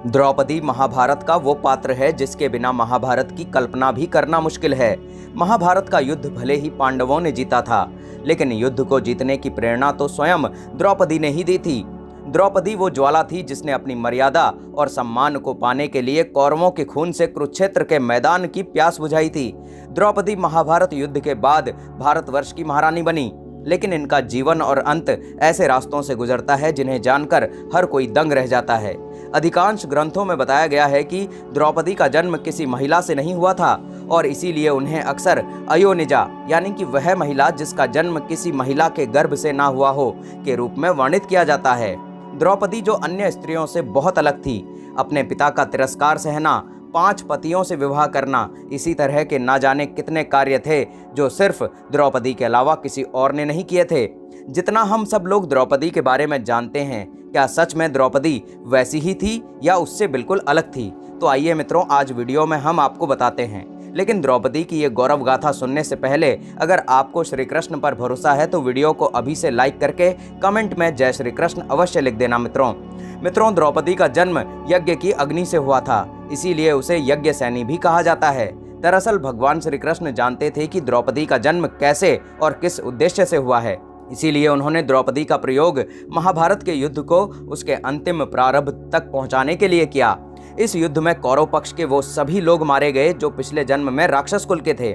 द्रौपदी महाभारत का वो पात्र है जिसके बिना महाभारत की कल्पना भी करना मुश्किल है। महाभारत का युद्ध भले ही पांडवों ने जीता था, लेकिन युद्ध को जीतने की प्रेरणा तो स्वयं द्रौपदी ने ही दी थी। द्रौपदी वो ज्वाला थी जिसने अपनी मर्यादा और सम्मान को पाने के लिए कौरवों के खून से कुरुक्षेत्र के मैदान की प्यास बुझाई थी। द्रौपदी महाभारत युद्ध के बाद भारतवर्ष की महारानी बनी, लेकिन इनका जीवन और अंत ऐसे रास्तों से गुजरता है जिन्हें जानकर हर कोई दंग रह जाता है। अधिकांश ग्रंथों में बताया गया है कि द्रौपदी का जन्म किसी महिला से नहीं हुआ था और इसीलिए उन्हें अक्सर अयोनिजा यानी कि वह महिला जिसका जन्म किसी महिला के गर्भ से ना हुआ हो के रूप में वर्णित किया जाता है। द्रौपदी जो अन्य स्त्रियों से बहुत अलग थी, अपने पिता का तिरस्कार सहना, 5 पतियों से विवाह करना, इसी तरह के ना जाने कितने कार्य थे जो सिर्फ द्रौपदी के अलावा किसी और ने नहीं किए थे। जितना हम सब लोग द्रौपदी के बारे में जानते हैं, क्या सच में द्रौपदी वैसी ही थी या उससे बिल्कुल अलग थी? तो आइए मित्रों, आज वीडियो में हम आपको बताते हैं। लेकिन द्रौपदी की ये गौरव गाथा सुनने से पहले अगर आपको श्री कृष्ण पर भरोसा है तो वीडियो को अभी से लाइक करके कमेंट में जय श्री कृष्ण अवश्य लिख देना। मित्रों, द्रौपदी का जन्म यज्ञ की अग्नि से हुआ था, इसीलिए उसे यज्ञ सैनी भी कहा जाता है। दरअसल भगवान श्री कृष्ण जानते थे कि द्रौपदी का जन्म कैसे और किस उद्देश्य से हुआ है, इसीलिए उन्होंने द्रौपदी का प्रयोग महाभारत के युद्ध को उसके अंतिम प्रारंभ तक पहुंचाने के लिए किया। इस युद्ध में कौरव पक्ष के वो सभी लोग मारे गए जो पिछले जन्म में राक्षस कुल के थे।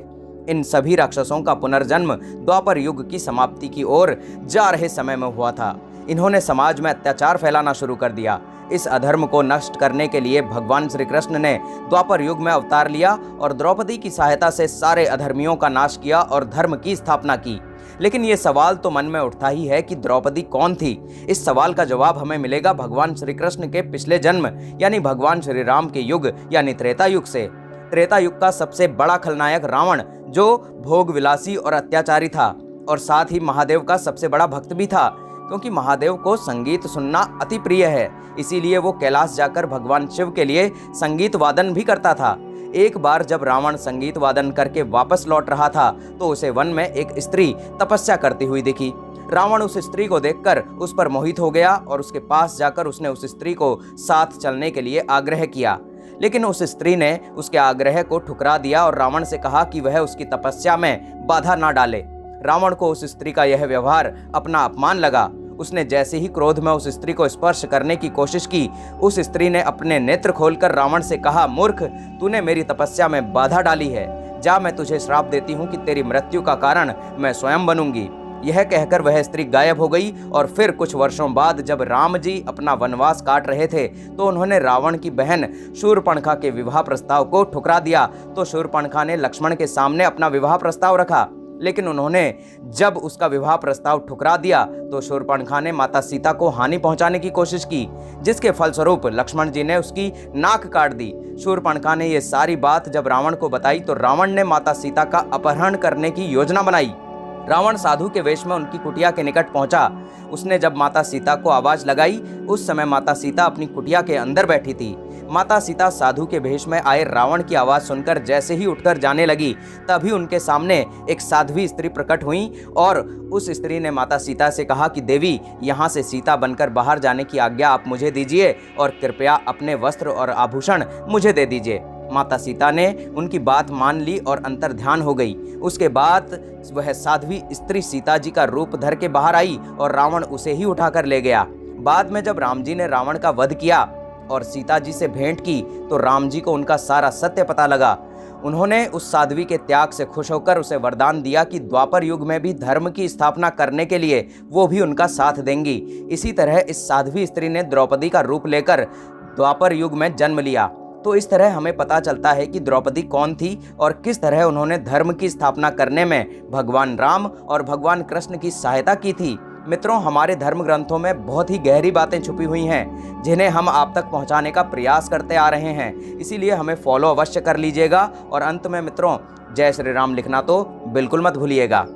इन सभी राक्षसों का पुनर्जन्म द्वापर युग की समाप्ति की ओर जा रहे समय में हुआ था। इन्होंने समाज में अत्याचार फैलाना शुरू कर दिया। इस अधर्म को नष्ट करने के लिए भगवान श्री कृष्ण ने द्वापर युग में अवतार लिया और द्रौपदी की सहायता से सारे अधर्मियों का नाश किया और धर्म की स्थापना की। लेकिन ये सवाल तो मन में उठता ही है कि द्रौपदी कौन थी। इस सवाल का जवाब हमें मिलेगा भगवान श्री कृष्ण के पिछले जन्म यानी भगवान श्री राम के युग यानी त्रेता युग से। त्रेता युग का सबसे बड़ा खलनायक रावण, जो भोग विलासी और अत्याचारी था और साथ ही महादेव का सबसे बड़ा भक्त भी था, क्योंकि महादेव को संगीत सुनना अति प्रिय है। इसीलिए वो कैलाश जाकर भगवान शिव के लिए संगीत वादन भी करता था। एक बार जब रावण संगीत वादन करके वापस लौट रहा था तो उसे वन में एक स्त्री तपस्या करती हुई दिखी। रावण उस स्त्री को देखकर उस पर मोहित हो गया और उसके पास जाकर उसने उस स्त्री को साथ चलने के लिए आग्रह किया, लेकिन उस स्त्री ने उसके आग्रह को ठुकरा दिया और रावण से कहा कि वह उसकी तपस्या में बाधा ना डाले। रावण को उस स्त्री का यह व्यवहार अपना अपमान लगा। उसने जैसे ही क्रोध में उस स्त्री को स्पर्श करने की कोशिश की, उस स्त्री ने अपने नेत्र खोलकर रावण से कहा, मूर्ख, तूने मेरी तपस्या में बाधा डाली है। जा, मैं तुझे श्राप देती हूँ कि तेरी मृत्यु का कारण मैं स्वयं बनूंगी। यह कहकर वह स्त्री गायब हो गई और फिर कुछ वर्षों बाद जब राम जी अपना वनवास काट रहे थे तो उन्होंने रावण की बहन शूर्पणखा के विवाह प्रस्ताव को ठुकरा दिया। तो शूर्पणखा ने लक्ष्मण के सामने अपना विवाह प्रस्ताव रखा, लेकिन उन्होंने जब उसका विवाह प्रस्ताव ठुकरा दिया तो शूर्पणखा ने माता सीता को हानि पहुंचाने की कोशिश की, जिसके फलस्वरूप लक्ष्मण जी ने उसकी नाक काट दी। शूर्पणखा ने ये सारी बात जब रावण को बताई तो रावण ने माता सीता का अपहरण करने की योजना बनाई। रावण साधु के वेश में उनकी कुटिया के निकट पहुंचा। उसने जब माता सीता को आवाज लगाई, उस समय माता सीता अपनी कुटिया के अंदर बैठी थी। माता सीता साधु के भेष में आए रावण की आवाज सुनकर जैसे ही उठकर जाने लगी, तभी उनके सामने एक साध्वी स्त्री प्रकट हुई और उस स्त्री ने माता सीता से कहा कि देवी, यहाँ से सीता बनकर बाहर जाने की आज्ञा आप मुझे दीजिए और कृपया अपने वस्त्र और आभूषण मुझे दे दीजिए। माता सीता ने उनकी बात मान ली और अंतर ध्यान हो गई। उसके बाद वह साध्वी स्त्री सीता जी का रूप धर के बाहर आई और रावण उसे ही उठाकर ले गया। बाद में जब राम जी ने रावण का वध किया और सीता जी से भेंट की तो राम जी को उनका सारा सत्य पता लगा। उन्होंने उस साध्वी के त्याग से खुश होकर उसे वरदान दिया कि द्वापर युग में भी धर्म की स्थापना करने के लिए वो भी उनका साथ देंगी। इसी तरह इस साध्वी स्त्री ने द्रौपदी का रूप लेकर द्वापर युग में जन्म लिया। तो इस तरह हमें पता चलता है कि द्रौपदी कौन थी और किस तरह उन्होंने धर्म की स्थापना करने में भगवान राम और भगवान कृष्ण की सहायता की थी। मित्रों, हमारे धर्म ग्रंथों में बहुत ही गहरी बातें छुपी हुई हैं जिन्हें हम आप तक पहुंचाने का प्रयास करते आ रहे हैं, इसीलिए हमें फॉलो अवश्य कर लीजिएगा और अंत में मित्रों, जय श्री राम लिखना तो बिल्कुल मत भूलिएगा।